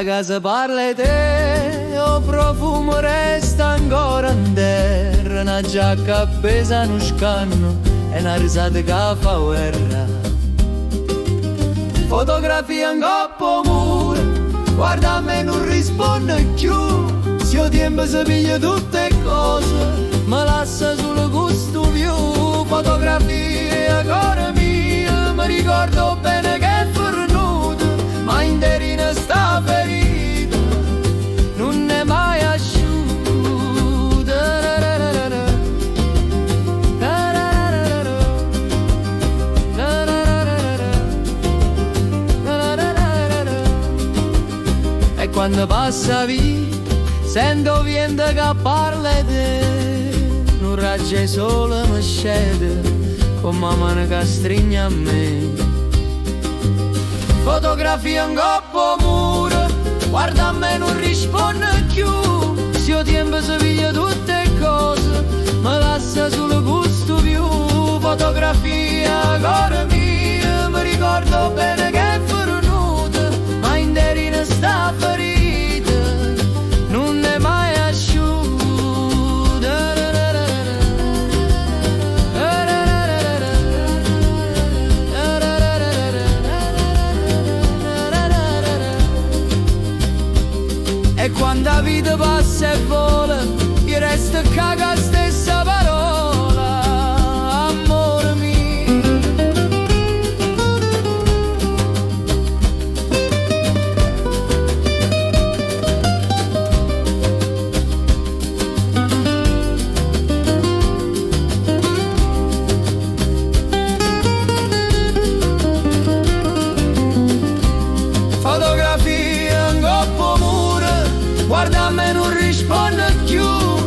La casa parla di te, o profumo resta ancora in terra. Una giacca appesa in un scanno e una risata che fa guerra. Fotografia in coppo muro, guarda a me non risponde più. Se io tempo si piglia tutte cose, ma lascia solo gusto più. Fotografia cuore mia, mi ricordo bene che è fornuta, ma interina sta ferita non è mai asciutta. E quando passa via sento vento che parla di te, un raggio di sole mi scende con la mano che stringe a me. Fotografia in coppo muro, guarda a me non risponde più. Se io tempo si piglia tutte cose, ma lascia solo gusto più. Fotografia cuore mia, mi ricordo bene che è fornuta, ma interina sta ferita non è mai asciutta. E quando la vita passa e vola, io resto con la stessa parola, amore mio. Fotografia in coppo muro, guarda a me non risponde più.